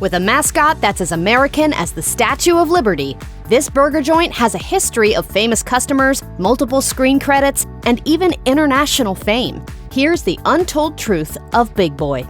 With a mascot that's as American as the Statue of Liberty, this burger joint has a history of famous customers, multiple screen credits, and even international fame. Here's the untold truth of Big Boy.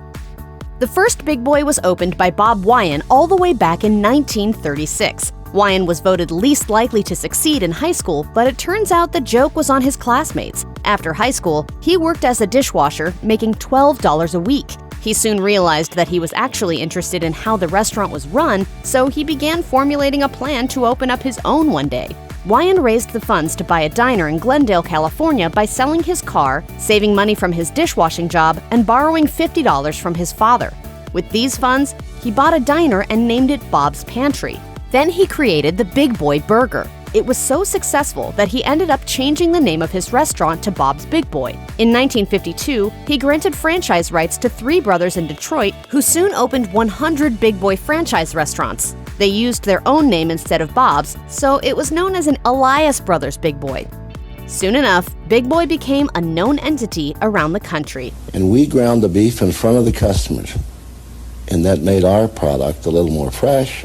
The first Big Boy was opened by Bob Wyan all the way back in 1936. Wyan was voted least likely to succeed in high school, but it turns out the joke was on his classmates. After high school, he worked as a dishwasher, making $12 a week. He soon realized that he was actually interested in how the restaurant was run, so he began formulating a plan to open up his own one day. Wyan raised the funds to buy a diner in Glendale, California by selling his car, saving money from his dishwashing job, and borrowing $50 from his father. With these funds, he bought a diner and named it Bob's Pantry. Then he created the Big Boy Burger. It was so successful that he ended up changing the name of his restaurant to Bob's Big Boy. In 1952, he granted franchise rights to three brothers in Detroit who soon opened 100 Big Boy franchise restaurants. They used their own name instead of Bob's, so it was known as an Elias Brothers Big Boy. Soon enough, Big Boy became a known entity around the country. And we ground the beef in front of the customers, and that made our product a little more fresh.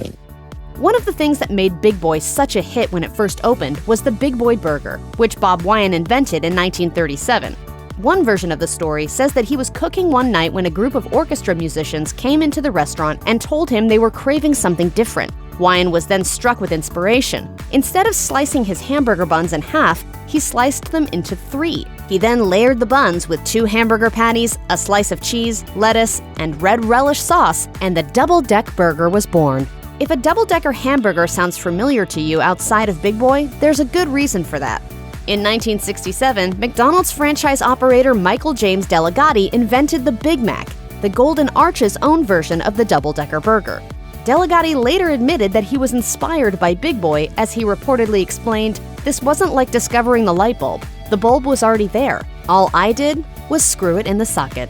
One of the things that made Big Boy such a hit when it first opened was the Big Boy Burger, which Bob Wyan invented in 1937. One version of the story says that he was cooking one night when a group of orchestra musicians came into the restaurant and told him they were craving something different. Wyan was then struck with inspiration. Instead of slicing his hamburger buns in half, he sliced them into three. He then layered the buns with 2 hamburger patties, a slice of cheese, lettuce, and red relish sauce, and the double-deck burger was born. If a double-decker hamburger sounds familiar to you outside of Big Boy, there's a good reason for that. In 1967, McDonald's franchise operator Michael James Delegati invented the Big Mac, the Golden Arch's own version of the double-decker burger. Delegati later admitted that he was inspired by Big Boy, as he reportedly explained, "This wasn't like discovering the light bulb. The bulb was already there. All I did was screw it in the socket."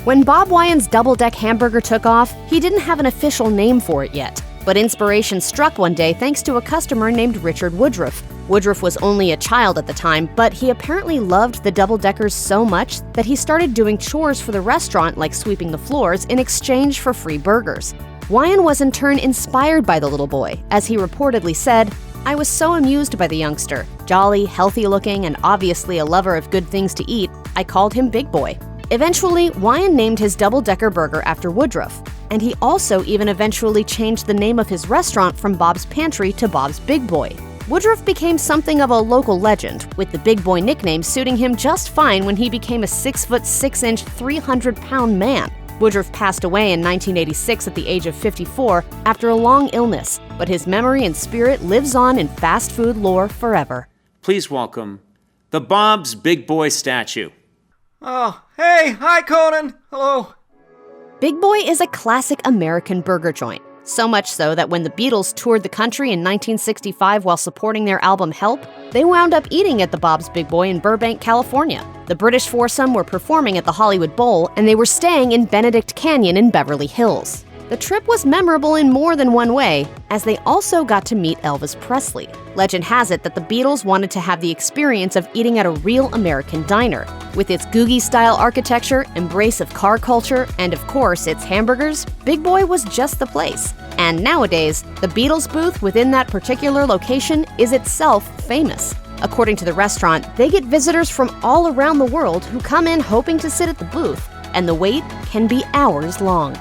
When Bob Wyan's double-deck hamburger took off, he didn't have an official name for it yet. But inspiration struck one day thanks to a customer named Richard Woodruff. Woodruff was only a child at the time, but he apparently loved the double-deckers so much that he started doing chores for the restaurant, like sweeping the floors, in exchange for free burgers. Wyan was in turn inspired by the little boy, as he reportedly said, "I was so amused by the youngster. Jolly, healthy-looking, and obviously a lover of good things to eat. I called him Big Boy." Eventually, Wyan named his double-decker burger after Woodruff, and he also even eventually changed the name of his restaurant from Bob's Pantry to Bob's Big Boy. Woodruff became something of a local legend, with the Big Boy nickname suiting him just fine when he became a 6'6", 300-pound man. Woodruff passed away in 1986 at the age of 54 after a long illness, but his memory and spirit lives on in fast food lore forever. Please welcome the Bob's Big Boy statue. Oh, hey, hi Conan, hello. Big Boy is a classic American burger joint. So much so that when the Beatles toured the country in 1965 while supporting their album Help, they wound up eating at the Bob's Big Boy in Burbank, California. The British foursome were performing at the Hollywood Bowl, and they were staying in Benedict Canyon in Beverly Hills. The trip was memorable in more than one way, as they also got to meet Elvis Presley. Legend has it that the Beatles wanted to have the experience of eating at a real American diner. With its Googie-style architecture, embrace of car culture, and of course its hamburgers, Big Boy was just the place. And nowadays, the Beatles booth within that particular location is itself famous. According to the restaurant, they get visitors from all around the world who come in hoping to sit at the booth, and the wait can be hours long.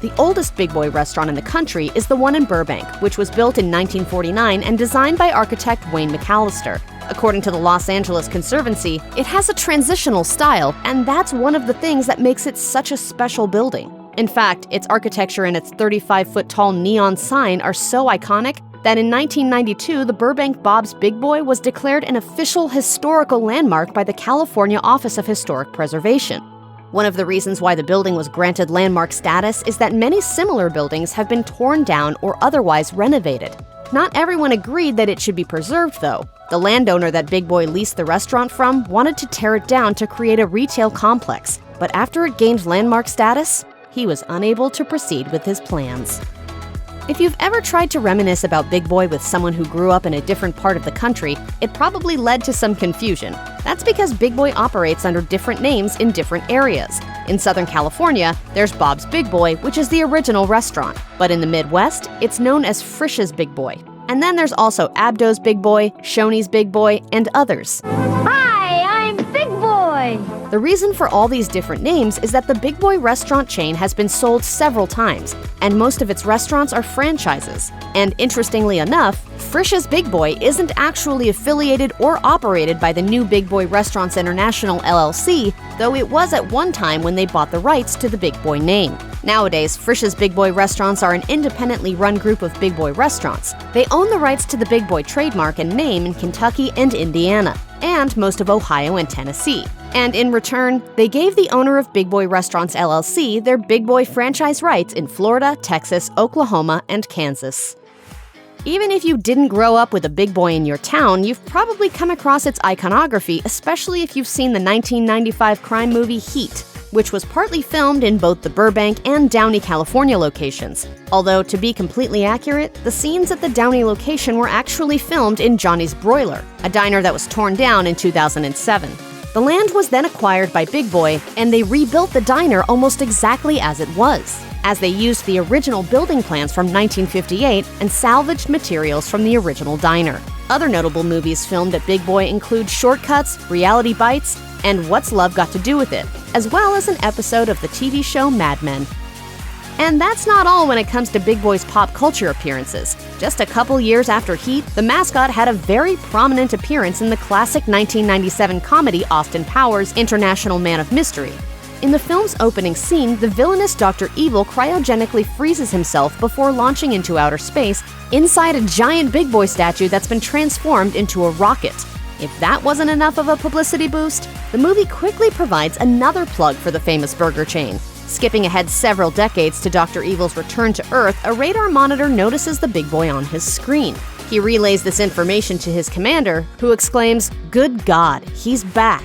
The oldest Big Boy restaurant in the country is the one in Burbank, which was built in 1949 and designed by architect Wayne McAllister. According to the Los Angeles Conservancy, it has a transitional style, and that's one of the things that makes it such a special building. In fact, its architecture and its 35-foot-tall neon sign are so iconic that in 1992, the Burbank Bob's Big Boy was declared an official historical landmark by the California Office of Historic Preservation. One of the reasons why the building was granted landmark status is that many similar buildings have been torn down or otherwise renovated. Not everyone agreed that it should be preserved, though. The landowner that Big Boy leased the restaurant from wanted to tear it down to create a retail complex, but after it gained landmark status, he was unable to proceed with his plans. If you've ever tried to reminisce about Big Boy with someone who grew up in a different part of the country, it probably led to some confusion. That's because Big Boy operates under different names in different areas. In Southern California, there's Bob's Big Boy, which is the original restaurant. But in the Midwest, it's known as Frisch's Big Boy. And then there's also Abdo's Big Boy, Shoney's Big Boy, and others. Hi, I'm Big Boy! The reason for all these different names is that the Big Boy restaurant chain has been sold several times, and most of its restaurants are franchises. And interestingly enough, Frisch's Big Boy isn't actually affiliated or operated by the new Big Boy Restaurants International LLC, though it was at one time when they bought the rights to the Big Boy name. Nowadays, Frisch's Big Boy Restaurants are an independently run group of Big Boy restaurants. They own the rights to the Big Boy trademark and name in Kentucky and Indiana, and most of Ohio and Tennessee. And in return, they gave the owner of Big Boy Restaurants LLC their Big Boy franchise rights in Florida, Texas, Oklahoma, and Kansas. Even if you didn't grow up with a Big Boy in your town, you've probably come across its iconography, especially if you've seen the 1995 crime movie Heat, which was partly filmed in both the Burbank and Downey, California locations. Although, to be completely accurate, the scenes at the Downey location were actually filmed in Johnny's Broiler, a diner that was torn down in 2007. The land was then acquired by Big Boy, and they rebuilt the diner almost exactly as it was, as they used the original building plans from 1958 and salvaged materials from the original diner. Other notable movies filmed at Big Boy include Shortcuts, Reality Bites, and What's Love Got to Do with It, as well as an episode of the TV show Mad Men. And that's not all when it comes to Big Boy's pop culture appearances. Just a couple years after Heat, the Mascot had a very prominent appearance in the classic 1997 comedy Austin Powers' International Man of Mystery. In the film's opening scene, the villainous Dr. Evil cryogenically freezes himself before launching into outer space inside a giant Big Boy statue that's been transformed into a rocket. If that wasn't enough of a publicity boost, the movie quickly provides another plug for the famous burger chain. Skipping ahead several decades to Dr. Evil's return to Earth, a radar monitor notices the Big Boy on his screen. He relays this information to his commander, who exclaims, "Good God, he's back!"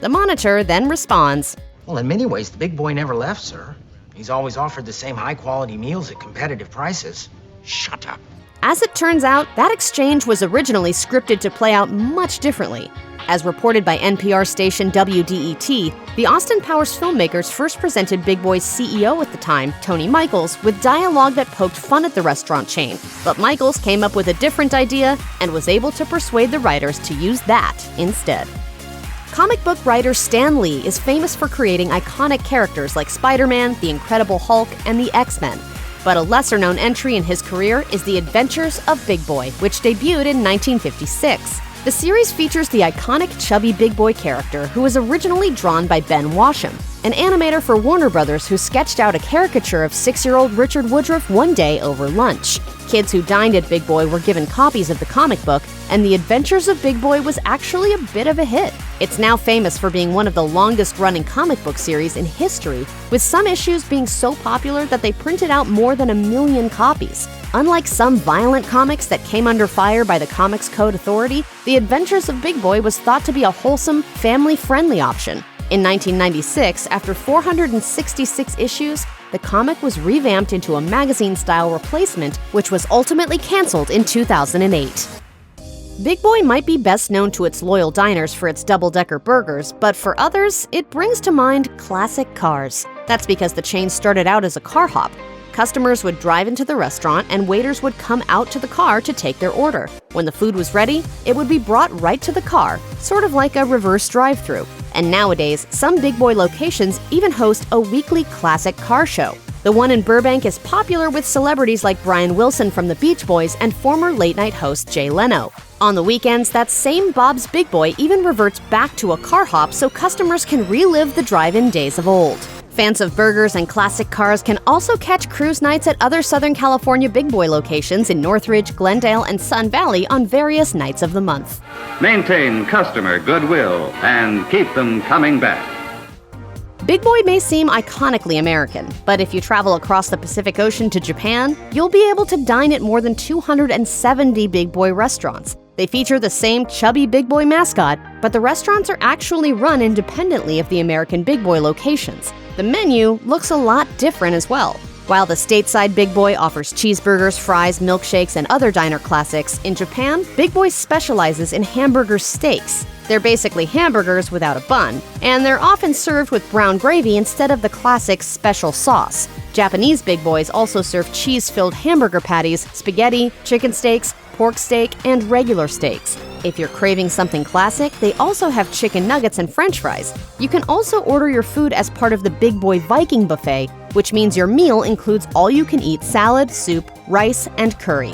The monitor then responds, "Well, in many ways, the Big Boy never left, sir. He's always offered the same high-quality meals at competitive prices." Shut up. As it turns out, that exchange was originally scripted to play out much differently. As reported by NPR station WDET, the Austin Powers filmmakers first presented Big Boy's CEO at the time, Tony Michaels, with dialogue that poked fun at the restaurant chain. But Michaels came up with a different idea and was able to persuade the writers to use that instead. Comic book writer Stan Lee is famous for creating iconic characters like Spider-Man, the Incredible Hulk, and the X-Men. But a lesser-known entry in his career is The Adventures of Big Boy, which debuted in 1956. The series features the iconic chubby Big Boy character who was originally drawn by Ben Washam, an animator for Warner Brothers who sketched out a caricature of 6-year-old Richard Woodruff one day over lunch. Kids who dined at Big Boy were given copies of the comic book, and The Adventures of Big Boy was actually a bit of a hit. It's now famous for being one of the longest-running comic book series in history, with some issues being so popular that they printed out more than 1 million copies. Unlike some violent comics that came under fire by the Comics Code Authority, The Adventures of Big Boy was thought to be a wholesome, family-friendly option. In 1996, after 466 issues, the comic was revamped into a magazine-style replacement, which was ultimately canceled in 2008. Big Boy might be best known to its loyal diners for its double-decker burgers, but for others, it brings to mind classic cars. That's because the chain started out as a car hop. Customers would drive into the restaurant and waiters would come out to the car to take their order. When the food was ready, it would be brought right to the car, sort of like a reverse drive-thru. And nowadays, some Big Boy locations even host a weekly classic car show. The one in Burbank is popular with celebrities like Brian Wilson from the Beach Boys and former late-night host Jay Leno. On the weekends, that same Bob's Big Boy even reverts back to a car hop so customers can relive the drive-in days of old. Fans of burgers and classic cars can also catch cruise nights at other Southern California Big Boy locations in Northridge, Glendale, and Sun Valley on various nights of the month. Maintain customer goodwill and keep them coming back. Big Boy may seem iconically American, but if you travel across the Pacific Ocean to Japan, you'll be able to dine at more than 270 Big Boy restaurants. They feature the same chubby Big Boy mascot, but the restaurants are actually run independently of the American Big Boy locations. The menu looks a lot different as well. While the stateside Big Boy offers cheeseburgers, fries, milkshakes, and other diner classics, in Japan, Big Boy specializes in hamburger steaks. They're basically hamburgers without a bun, and they're often served with brown gravy instead of the classic special sauce. Japanese Big Boys also serve cheese-filled hamburger patties, spaghetti, chicken steaks, pork steak, and regular steaks. If you're craving something classic, they also have chicken nuggets and french fries. You can also order your food as part of the Big Boy Viking buffet, which means your meal includes all-you-can-eat salad, soup, rice, and curry.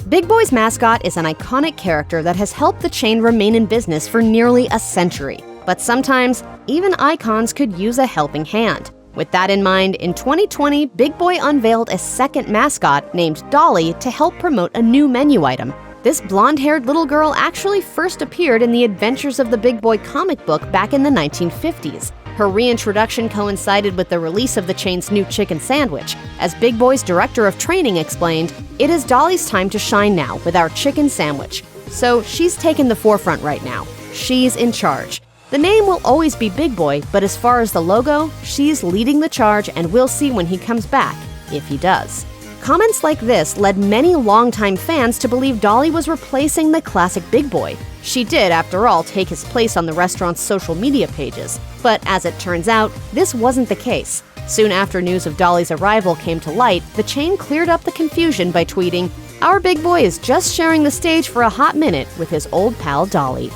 Big Boy's mascot is an iconic character that has helped the chain remain in business for nearly a century. But sometimes, even icons could use a helping hand. With that in mind, in 2020, Big Boy unveiled a second mascot named Dolly to help promote a new menu item. This blonde-haired little girl actually first appeared in the Adventures of the Big Boy comic book back in the 1950s. Her reintroduction coincided with the release of the chain's new chicken sandwich. As Big Boy's director of training explained, "It is Dolly's time to shine now with our chicken sandwich." So she's taken the forefront right now. She's in charge. The name will always be Big Boy, but as far as the logo, she's leading the charge, and we'll see when he comes back, if he does. Comments like this led many longtime fans to believe Dolly was replacing the classic Big Boy. She did, after all, take his place on the restaurant's social media pages. But as it turns out, this wasn't the case. Soon after news of Dolly's arrival came to light, the chain cleared up the confusion by tweeting, "Our Big Boy is just sharing the stage for a hot minute with his old pal Dolly."